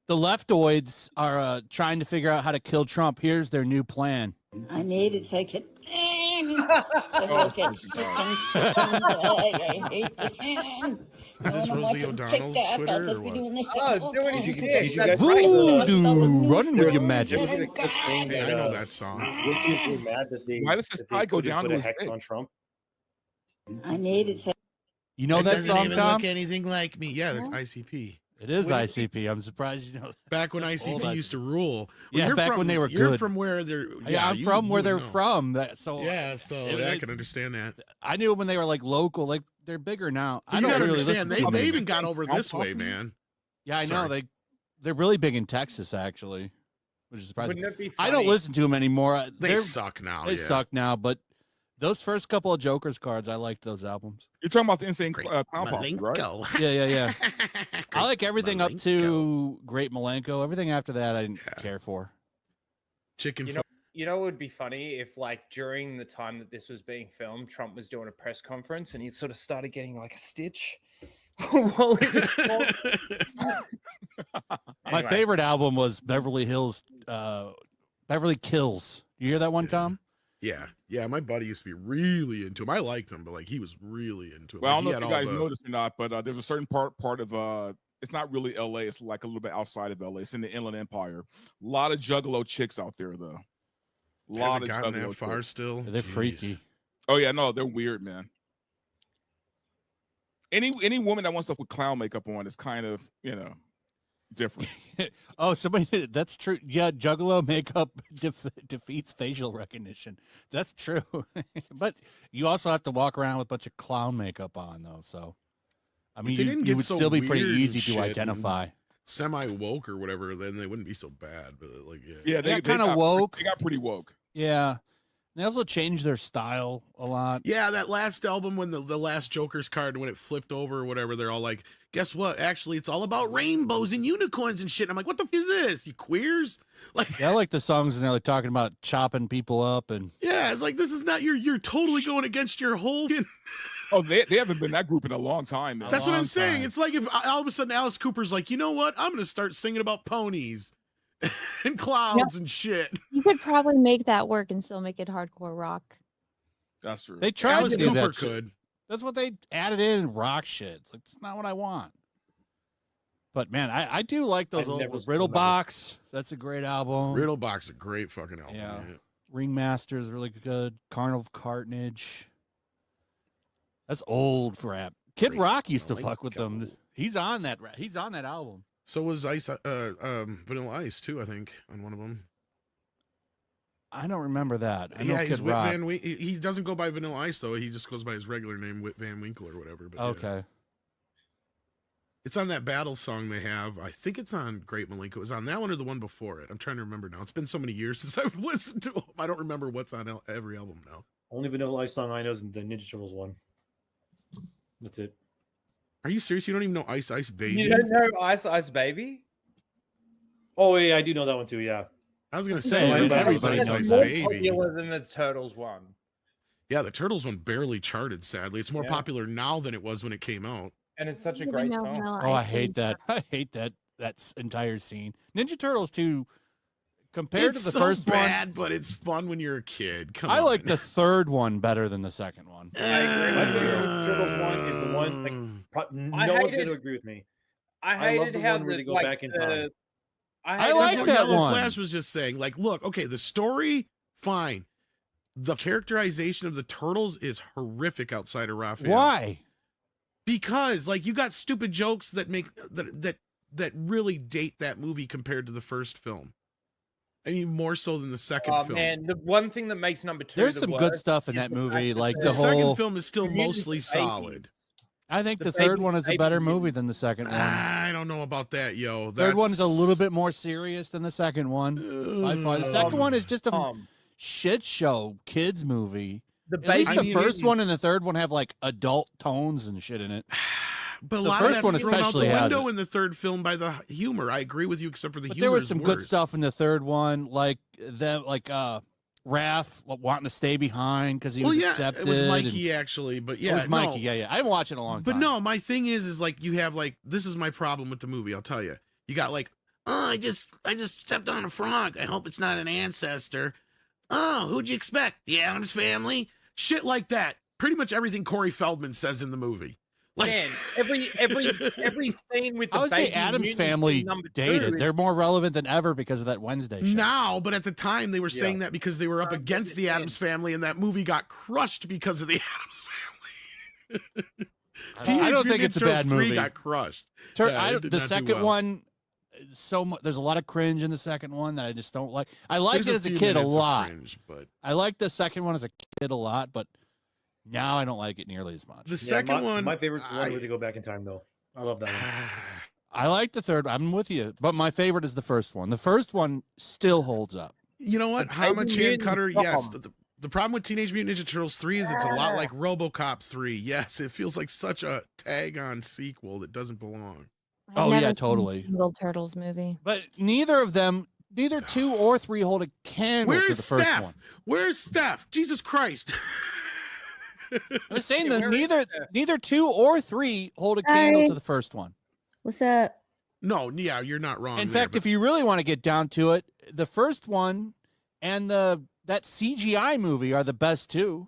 The leftoids are trying to figure out how to kill Trump. Here's their new plan. I need to take it. Look at chicken. I hate the fan. Is this Rosie O'Donnell's Twitter or what? Oh, do what you did. Did you guys Voodoo, running with your magic. Hey, I know that song. YouTube were mad that they Why does this tie go down put to a his hex dick? on Trump? I need to take. You know that doesn't song, even Tom? look anything like me. Yeah, that's ICP. It is ICP. I'm surprised you know that. Back when That's old ICP used to rule. Yeah, you're back from, when they were You're good. from where they're. Yeah, I'm you- from where you they're know. from. So Yeah, so I can understand that. I knew when they were like local, like they're bigger now. I You don't gotta really understand. listen to They them. even got over this way, man. Yeah, I know Sorry. they're really big in Texas actually, which is surprising. Wouldn't it be I don't funny? listen to them anymore. They suck now. They yeah. suck now, but those first couple of Joker's cards, I liked those albums. You're talking about the Insane Great Clown Posse, right? Malenko. Yeah. I like everything up Malenko. to Great Malenko. Everything after that, I didn't Yeah. care for. Chicken. You know, it would be funny if, like, during the time that this was being filmed, Trump was doing a press conference and he sort of started getting like a stitch while he was talking. My favorite album was Beverly Kills. You hear that one, Tom? Yeah. My buddy used to be really into him. I liked him, but like he was really into him. Well, I Like, don't know he if you had guys all the- know this or not, but there's a certain part of it's not really LA. It's like a little bit outside of LA. It's in the Inland Empire. A lot of juggalo chicks out there, though. A lot Hasn't of gotten juggalo that far chicks. still. They're Jeez. freaky. Oh yeah, no, they're weird, man. Any woman that wants stuff with clown makeup on is kind of, different. Oh, somebody, that's true. Yeah, Juggalo makeup defeats facial recognition. That's true. But you also have to walk around with a bunch of clown makeup on, though. So, I mean, they didn't you get would so still be pretty weird and easy shit to and- identify. Semi woke or whatever, then they wouldn't be so bad. But like, Yeah, They got kinda woke. They got pretty woke. Yeah. They also changed their style a lot. Yeah, that last album when the last Joker's card, when it flipped over or whatever, they're all like, guess what? Actually, it's all about rainbows and unicorns and shit. And I'm like, what the f is this? You queers? Like, Yeah, I like the songs and they're like talking about chopping people up and yeah, it's like this is not you're totally going against your whole. Oh, they haven't been that group in a long time, man. That's what I'm long saying. time. It's like if all of a sudden Alice Cooper's like, you know what? I'm gonna start singing about ponies and clouds and shit. You could probably make that work and still make it hardcore rock. That's true. they tried Alice to do Cooper that shit. could. That's what they added in rock shit. It's like, it's not what I want. But man, I do like those I've old never Riddle seen that. Box. That's a great album. Riddlebox, a great fucking album. Yeah. Yeah. Ringmaster is really good. Carnival of Carnage. That's old rap. Kid Great. Rock used to I like fuck with them. Cowboy. He's on that. He's on that album. So was Vanilla Ice too, I think, on one of them. I don't remember that. I know Yeah, Kid he's Whit Rock. Van Winkle. He doesn't go by Vanilla Ice though. He just goes by his regular name, Whit Van Winkle or whatever. But yeah. Okay. It's on that battle song they have. I think it's on Great Malenko. It was on that one or the one before it. I'm trying to remember now. It's been so many years since I've listened to them. I don't remember what's on every album now. Only Vanilla Ice song I know is the Ninja Turtles one. That's it. Are you serious? You don't even know Ice Ice Baby? You don't know Ice Ice Baby? Oh yeah, I do know that one too. Yeah. I was gonna That's say not bad. everybody's That's Ice more Baby. popular than the Turtles one. Yeah, the Turtles one barely charted. Sadly, it's more Yeah. popular now than it was when it came out. And it's such a Even great though song. Vanilla Oh, I Ice hate didn't- that. I hate that entire scene. Ninja Turtles 2, compared It's to the so first bad, but it's fun when you're a kid. Come one, I on. like the third one better than the second one. I agree My with favorite you. Ninja Turtles one is the one like no one's hated- going to agree with me. I I love hated the how one where they go like, back in time. I hated like how- that one. YellowFlash was just saying, like, look, okay, the story, fine. The characterization of the turtles is horrific outside of Raphael. Why? Because like you got stupid jokes that make that really date that movie compared to the first film. I mean, more so than the second Oh film. man, the one thing that makes number two There's the some good worst stuff in is that the movie, fact that like The the second whole. film is still the music's mostly the solid. 80s. I think the the third baby- one is a baby better music. movie than the second one. I don't know about that, yo. Third one's a little bit more serious than the second one. By far. The second one is just a shit show kids movie. The At least baby the first music- one and the third one have like adult tones and shit in it. But a The lot of first that's one thrown out the especially has window it. in the third film by the humor. I agree with you, except for the But humor. there was is some good worse. stuff in the third one, like them, like Raph wanting to stay behind because he Well, was yeah, accepted. it was and- Mikey actually, but yeah, it was Mikey. no. Yeah. I haven't watched it in a long But time. no, my thing is like you have like this is my problem with the movie. I'll tell you. You got like Oh, I just stepped on a frog. I hope it's not an ancestor. Oh, who'd you expect? The Addams Family? Shit like that. Pretty much everything Corey Feldman says in the movie. Like, Man, every scene with the I would say baby Addams mutants Family in number dated. 2 They're more relevant than ever because of that Wednesday show. now, but at the time they were saying Yeah. that because they were up against the Addams Family, and that movie got crushed because of the Addams Family. I don't think it's a bad 3 movie. got crushed. Yeah, it did The not do second well. one, there's a lot of cringe in the second one that I just don't like. I liked There's it as a few kid a minutes of lot. cringe, but I liked the second one as a kid a lot, but now I don't like it nearly as much. the second one, My favorite's the one where they go back in time, though. I love that one. I like the third. I'm with you, but my favorite is the first one. The first one still holds up. You know what? The Hama Baby Chan Mutant Cutter, yes. Bomb. The problem with Teenage Mutant Ninja Turtles 3 is it's a lot like Robocop 3. Yes, it feels like such a tag-on sequel that doesn't belong. I've Oh, yeah, never seen a totally. single Turtles movie. But neither 2 or 3 hold a candle to Where's the first Steph? one. Where's Steph? Jesus Christ. I'm saying Yeah, that where is neither 2 or 3 hold a candle to Sorry. the first one. What's up? No, yeah, you're not wrong. In there, fact, but if you really want to get down to it, the first one and that CGI movie are the best 2.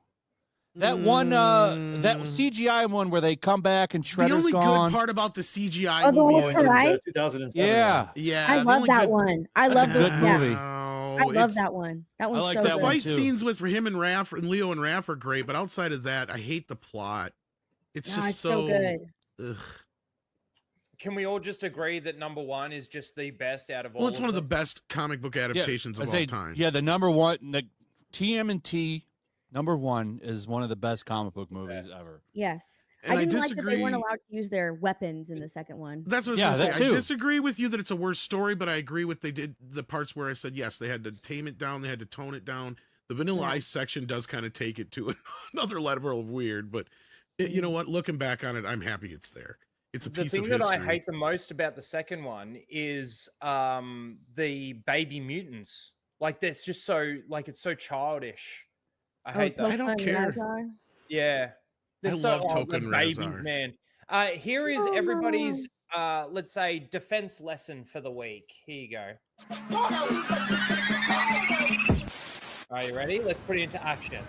That that CGI one where they come back and the Shredder's only gone. good part about the CGI Oh, the movie one is with the right? 2007. Yeah, yeah, I the love only that good- one. I That's love a the good yeah. movie. No, I love it's- that one. That one's like so that The good. one fight too. scenes with him and Raph and Leo and Raph are great, but outside of that, I hate the plot. It's No, just it's so good. Ugh. Can we all just agree that number 1 is just the best out of all? Well, it's one of the them? best comic book adaptations I'd of say, all time. Yeah, the number one, the TMNT number 1 is one of the best comic book movies ever. Yes. And I didn't like that disagree. they weren't allowed to use their weapons in the second one. That's what I was Yeah, gonna say. that I too. disagree with you that it's a worse story, but I agree with they did the parts where I said yes, they had to tame it down, they had to tone it down. The Vanilla Yeah. Ice section does kind of take it to another level of weird, but you know what? Looking back on it, I'm happy it's there. It's a The piece thing of that history. I hate the most about the second one is the baby mutants. Like that's just so it's so childish. I hate that. I don't Token care. Razar? Yeah. They're I so, love the Token babies, Razar. man. Here is Oh, everybody's let's say defense lesson for the week. Here you go. Are you ready? Let's put it into action.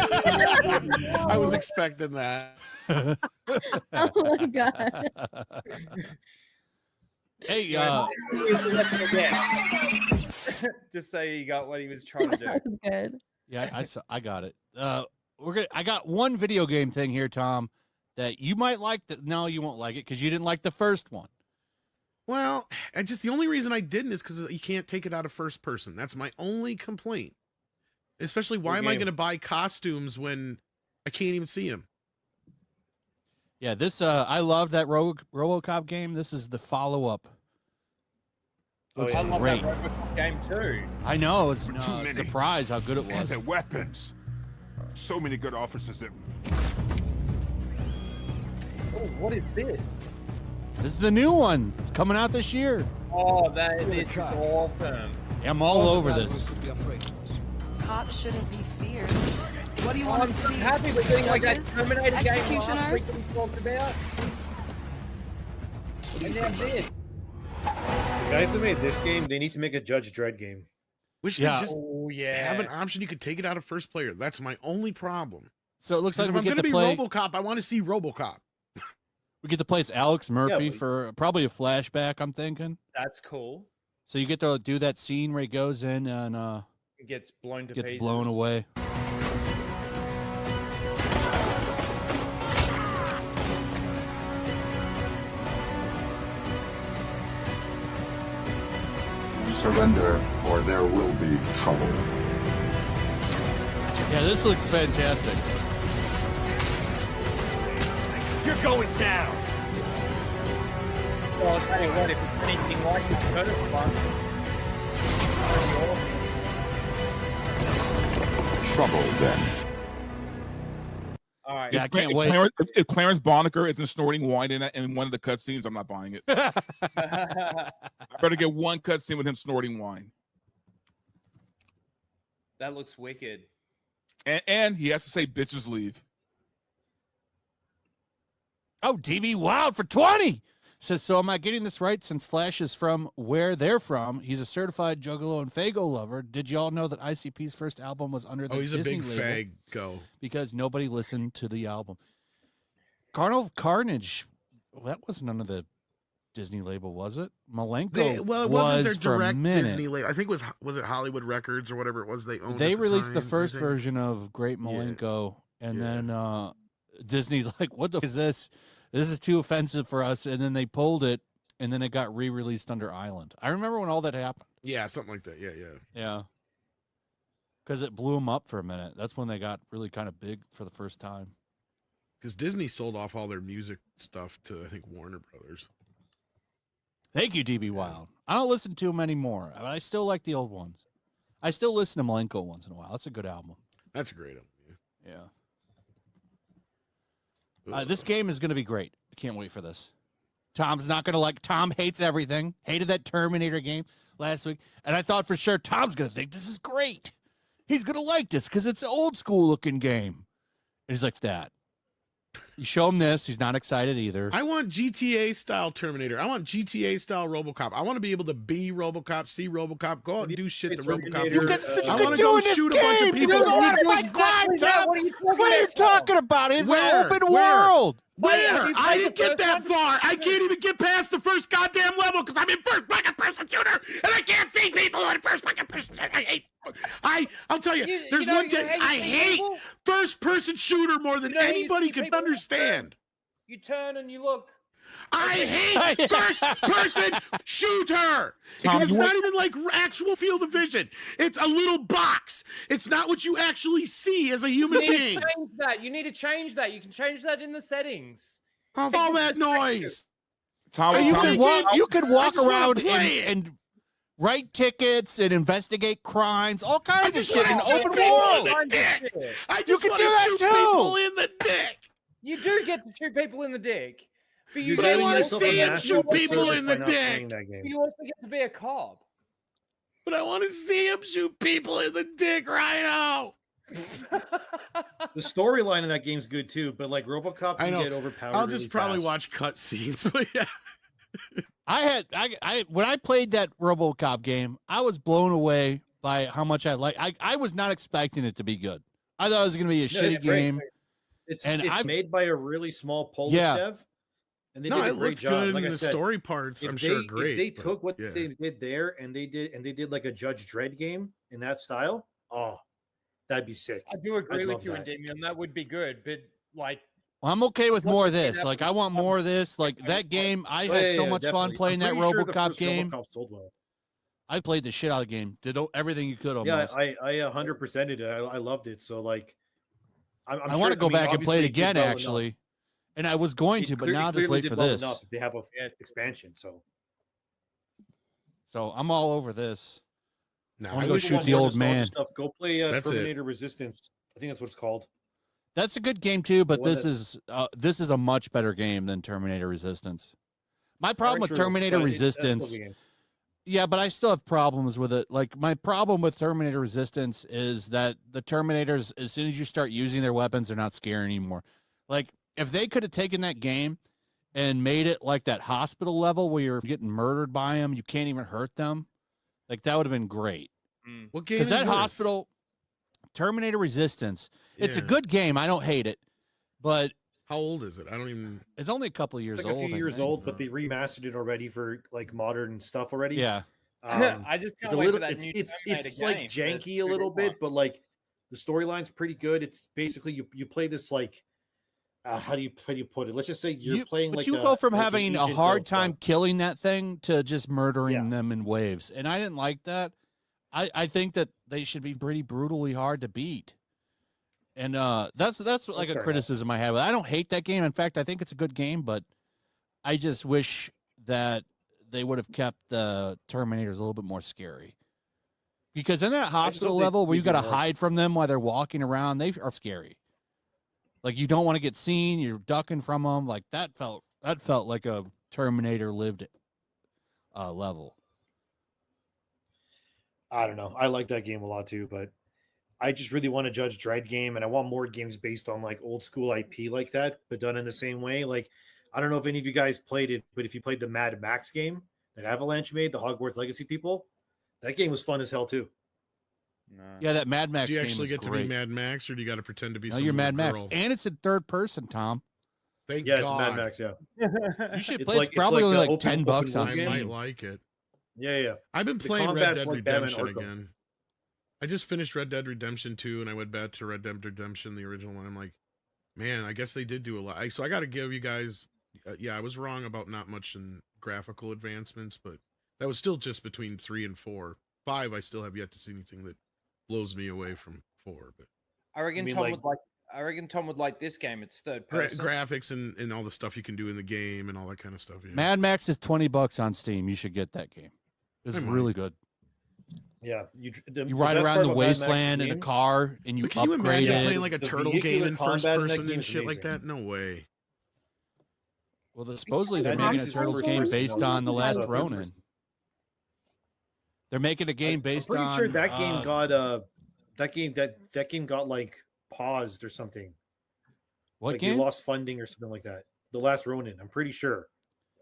I was expecting that. Oh my god. Hey, Here's the lesson again. Just so you got what he was trying to do. That was good. yeah, I got it. I got one video game thing here, Tom, that you might like. No, you won't like it because you didn't like the first one. Well, the only reason I didn't is because you can't take it out of first person. That's my only complaint. Especially, why am I game? going to buy costumes when I can't even see them? Yeah, this I love that RoboCop game. This is the follow up. Oh, Looks yeah. I love great. that Robocop game too. I know. It's too many. surprised how good it And was. their weapons. So many good officers that Oh, what is this? This is the new one. It's coming out this year. Oh, this is awesome. I'm all over this. Cops shouldn't be feared. What do you Oh, want I'm to so be? happy we're getting like that Judges? Terminator game last Executioners? week that we talked about. And now this. The guys that made this game, they need to make a Judge Dredd game. Wish Yeah. they just Oh yeah. have an option you could take it out of first player. That's my only problem. So it looks Because like if we I'm get going to to be play. RoboCop, I want to see RoboCop. We get to play as Alex Murphy but- for probably a flashback. I'm thinking. That's cool. So you get to do that scene where he goes in and It gets blown to gets pieces. blown away. Surrender, or there will be trouble. Yeah, this looks fantastic. You're going down. Well, I'll tell you what, if it's anything like this first one, Trouble, then. all right. Yeah, I can't If wait. If Clarence Boddicker isn't snorting wine in one of the cutscenes, I'm not buying it. I better get one cutscene with him snorting wine, That looks wicked. and he has to say "bitches leave." Oh, DB Wild for 20 says, so am I getting this right? Since Flash is from where they're from, he's a certified Juggalo and Fago lover. Did y'all know that ICP's first album was under the Oh, he's Disney a big label Fago. because nobody listened to the album? Carnival of Carnage, well, that wasn't under the Disney label, was it? Malenko It wasn't their for a direct minute. Disney label. I think was it Hollywood Records or whatever it was they owned. They at the released the time, I first think. version of Great Malenko, and then Disney's like, what the f- is this? This is too offensive for us. And then they pulled it, and then it got re-released under Island. I remember when all that happened. Yeah, something like that. Yeah. Yeah. Because it blew them up for a minute. That's when they got really kind of big for the first time. Because Disney sold off all their music stuff to, I think, Warner Brothers. Thank you, DB Wild. I don't listen to them anymore, but I still like the old ones. I still listen to Malenko once in a while. That's a good album. That's a great album. Yeah. This game is going to be great. I can't wait for this. Tom's not going to like. Tom hates everything. Hated that Terminator game last week, and I thought for sure Tom's going to think this is great. He's going to like this because it's an old school looking game. And he's like that. You show him this, he's not excited either. I want GTA style Terminator. I want GTA style Robocop. I want to be able to be Robocop, see Robocop, go out and do shit to Robocop. You got such a I good want to go in this shoot game. a bunch of people. You don't want to fight crime, Tom. What are you talking about? It's an open world. Where? I didn't get that far. I can't even get past the first goddamn level because I'm in first fucking person shooter and I can't see people in first fucking person. I hate. I'll tell you, there's one thing I hate first person shooter more than anybody can understand. You turn and you look. I hate first person shooter because it's not even like actual field of vision. It's a little box. It's not what you actually see as a human being. You need to change that. You can change that in the settings. All that noise. You could walk around and write tickets and investigate crimes, all kinds of shit in open world. I just want to shoot people in the dick. You do get to shoot people in the dick. But I want to see him shoot people in the dick. You also get to be a cop. But I want to see him shoot people in the dick right now. The storyline in that game's good too, but like RoboCop can get overpowered. I'll just really probably fast. watch cutscenes. But yeah. I when I played that RoboCop game, I was blown away by how much I was not expecting it to be good. I thought it was going to be a shitty game. It's made by a really small Polish dev, and they did a great job. Good like in I the said, story parts, I'm sure great. If they took what they did there and they did like a Judge Dredd game in that style, that'd be sick. I do agree with you, Endymion. That would be good, but like. Well, I'm okay with more of this. Like, I want more of this. Like that game, I had so much fun playing that RoboCop game. I played the shit out of the game. Did everything you could almost. Yeah, I 100%ed it. I loved it. So like, I want to go back and play it again, actually. And I was going to, but now I'll just wait for this. If they have an expansion, so I'm all over this. No, I want to go shoot the old man. Go play Terminator Resistance. I think that's what it's called. That's a good game too, but this is a much better game than Terminator Resistance. My problem with Terminator Resistance, yeah, but I still have problems with it. Like my problem with Terminator Resistance is that the Terminators, as soon as you start using their weapons, they're not scary anymore. Like if they could have taken that game and made it like that hospital level where you're getting murdered by them, you can't even hurt them. Like that would have been great. What game is that this? Hospital Terminator Resistance. It's a good game. I don't hate it, but how old is it? I don't even. It's only a couple of years old. It's like old. A few years old, but they remastered it already for like modern stuff already. Yeah. I just can't wait for that new it's like janky a little bit, but like the storyline's pretty good. It's basically you play this like how do you put it? Let's just say you're playing. But you go from having a hard time killing that thing to just murdering them in waves, and I didn't like that. I think that they should be pretty brutally hard to beat. And that's like a criticism I have. I don't hate that game. In fact, I think it's a good game, but I just wish that they would have kept the Terminators a little bit more scary. Because in that hospital level where you got to hide from them while they're walking around, they are scary. Like you don't want to get seen. You're ducking from them. Like that felt like a Terminator lived level. I don't know. I like that game a lot too, but I just really want to judge Dread game, and I want more games based on like old school IP like that, but done in the same way. Like, I don't know if any of you guys played it, but if you played the Mad Max game that Avalanche made, the Hogwarts Legacy people, that game was fun as hell too. Yeah, that Mad Max Do you game actually was get great. to be Mad Max, or do you got to pretend to be? No, some you're Mad little Max, girl? and it's in third person, Tom. Thank Yeah, God. it's Mad Max. Yeah, You should It's play. like- It's probably it's only like like a open- $10 open on world I game. might Steam. like it. yeah. I've been The playing Red combat's Dead like Batman Redemption Arkham. again. I just finished Red Dead Redemption 2, and I went back to Red Dead Redemption, the original one. I'm like, man, I guess they did do a lot. So I got to give you guys, yeah, I was wrong about not much in graphical advancements, but that was still just between 3 and 4. 5, I still have yet to see anything that blows me away from 4. But I reckon mean, Tom like- would like. I reckon Tom would like this game. It's third person. graphics and all the stuff you can do in the game and all that kind of stuff. Yeah. Mad Max is $20 on Steam. You should get that game. It's I might. really good. Yeah, You ride around the wasteland in a car and you But can you upgrade imagine it. playing like a The turtle vehicular game in first combat in that person game and is shit like amazing. that? No way. Well, supposedly they're Mad making Max a is Turtles first game person, based though. on The Last It's third Ronin. person. They're making a game based I'm pretty on. sure that game got that game got like paused or something. what Like game? they lost funding or something like that. The Last Ronin. I'm pretty sure.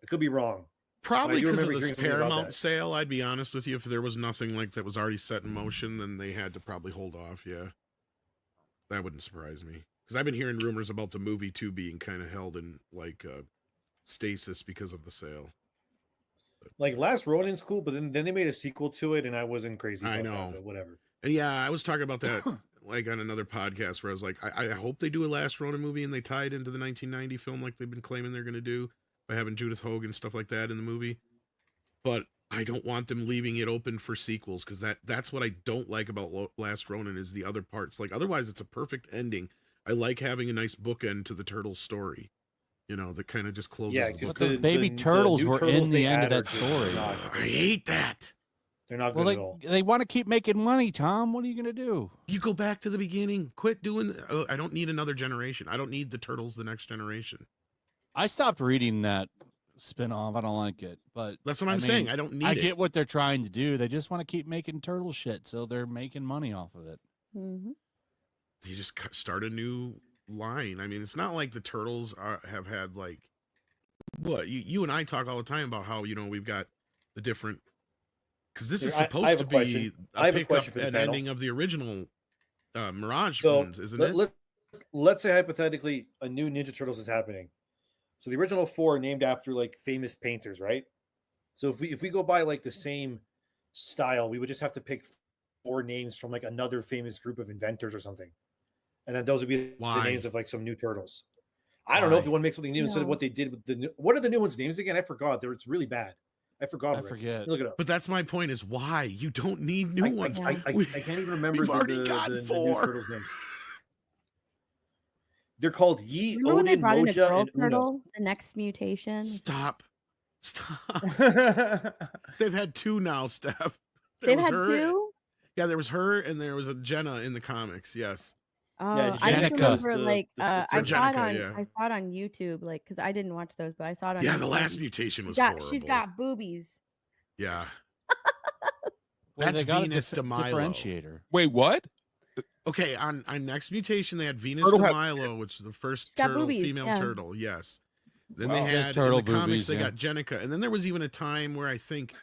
I could be wrong. Probably I do because of remember this hearing something about Paramount that. sale. I'd be honest with you. If there was nothing like that was already set in motion, then they had to probably hold off. Yeah, that wouldn't surprise me because I've been hearing rumors about the movie too being kind of held in like stasis because of the sale. Like Last Ronin's cool, but then they made a sequel to it, and I wasn't crazy. I About know. that, but whatever. And yeah, I was talking about that like on another podcast where I was like, I hope they do a Last Ronin movie and they tie it into the 1990 film like they've been claiming they're going to do by having Judith Hogan stuff like that in the movie. But I don't want them leaving it open for sequels because that's what I don't like about Last Ronin is the other parts. Like otherwise, it's a perfect ending. I like having a nice bookend to the Turtles story. You know, that kind of just closes. Yeah, the because book. Those baby turtles new were turtles in the they end of add that are just story. not I good. hate that. They're not Well, good at all. they want to keep making money, Tom. What are you going to do? You go back to the beginning. Quit doing. I don't need another generation. I don't need the Turtles the next generation. I stopped reading that spin-off. I don't like it. But That's what I'm saying. I don't need I it. get what they're trying to do. They just want to keep making turtle shit, so they're making money off of it. Mm-hmm. You just start a new line. I mean, it's not like the Turtles have had like what you and I talk all the time about how we've got the different because this is Here, I supposed have to a be question. I have a pickup question for the and panel. ending of the original Mirage So ones, isn't it? let's say hypothetically a new Ninja Turtles is happening. So the original 4 are named after like famous painters, right? So if we go by like the same style, we would just have to pick 4 names from like another famous group of inventors or something, and then those would be Why? the names of like some new turtles. I don't know if you want to make something new instead of No. what they did with the new. What are the new ones' names again? I forgot. It's really bad. I forgot. I already. forget. Look it up. But that's my point: is why you don't need new ones. I can't even remember we've the already got new 4. turtles' names. They're called Yi, Remember when they Odin, brought in a Moja, girl and Uno. turtle? The next mutation. Stop. They've had 2 now, Steph. There They've was had her- 2. Yeah, there was her and there was a Jenna in the comics. Yes. Oh, Yeah, I Jenica. just remember The- like the I third saw it Jenica, on yeah. I saw it on YouTube like because I didn't watch those, but I saw it on. Yeah, the YouTube. last mutation was She's got, horrible. she's got boobies. Yeah. Well, That's they got a Venus de Milo. differentiator. Wait, what? Okay, on next mutation they had Venus Turtle de has- Milo, which is the first She's got turtle, boobies, female yeah. turtle. Yes. Then Wow. they Just had in turtle the comics boobies, they yeah. got Jenica, and then there was even a time where I think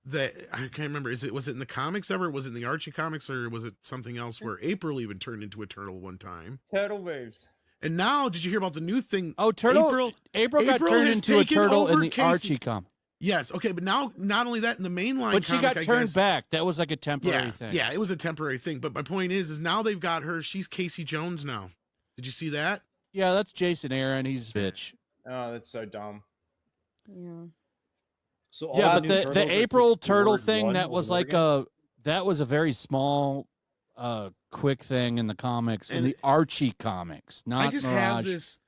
that I can't remember. Was it in the comics ever? Was it in the Archie comics, or was it something else where April even turned into a turtle one time? Turtle moves. And now, did you hear about the new thing? Oh, turtle! April got April turned has into a taken turtle in over the Casey. Archie comic. Yes. Okay, but now not only that in the mainline, But she comic, got I turned guess- back. That was like a temporary Yeah, thing. yeah, it was a temporary thing. But my point is now they've got her. She's Casey Jones now. Did you see that? Yeah, that's Jason Aaron. He's a bitch. Oh, that's so dumb. Yeah. So all Yeah, new but turtles the are April just the turtle word thing one that over was and over like again? that was a very small, quick thing in the comics, in And the Archie comics. Not I just Mirage. have this.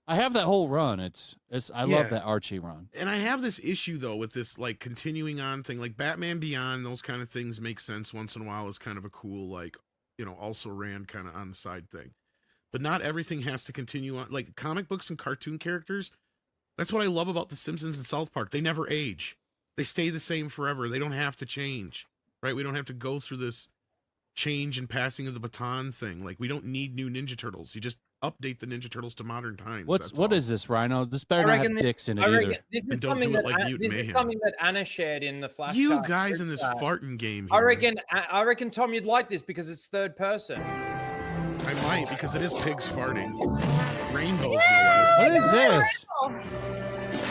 I have that whole run. It's I Yeah. love that Archie run. And I have this issue though with this like continuing on thing, like Batman Beyond, those kind of things make sense once in a while as kind of a cool, like, also ran kind of on the side thing. But not everything has to continue on. Like comic books and cartoon characters, that's what I love about The Simpsons and South Park. They never age. They stay the same forever. They don't have to change, right? We don't have to go through this change and passing of the baton thing. Like we don't need new Ninja Turtles. You just update the Ninja Turtles to modern times. What is this, Rhino? This better not have dicks in it either. This is And don't something do it that like An- Mute this is Mayhem. something that Anna shared in the FlashCast. You guys group in this chat. farting game I here. reckon, Tom, you'd like this because it's third person. I might, because it is pigs farting. Rainbows, no less. What is this?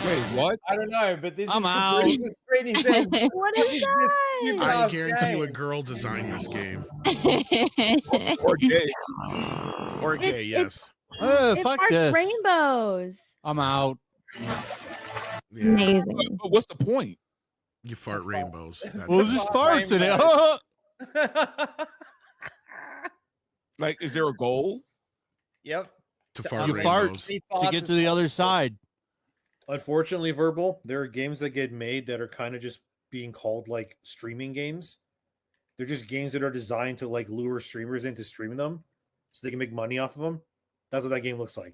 Wait, what? I don't know, but this I'm is out. Brady said, What is that? I guarantee you a girl designed this game. Or gay. Or gay, yes. Oh, It fuck farts this. rainbows. I'm out. Yeah. Amazing. But what's the point? You fart rainbows. That's Well, it. just farts in it. Like, is there a goal? Yep. To fart You fart rainbows. to get to the other side. Unfortunately, Verbal, there are games that get made that are kind of just being called like streaming games. They're just games that are designed to like lure streamers into streaming them so they can make money off of them. That's what that game looks like.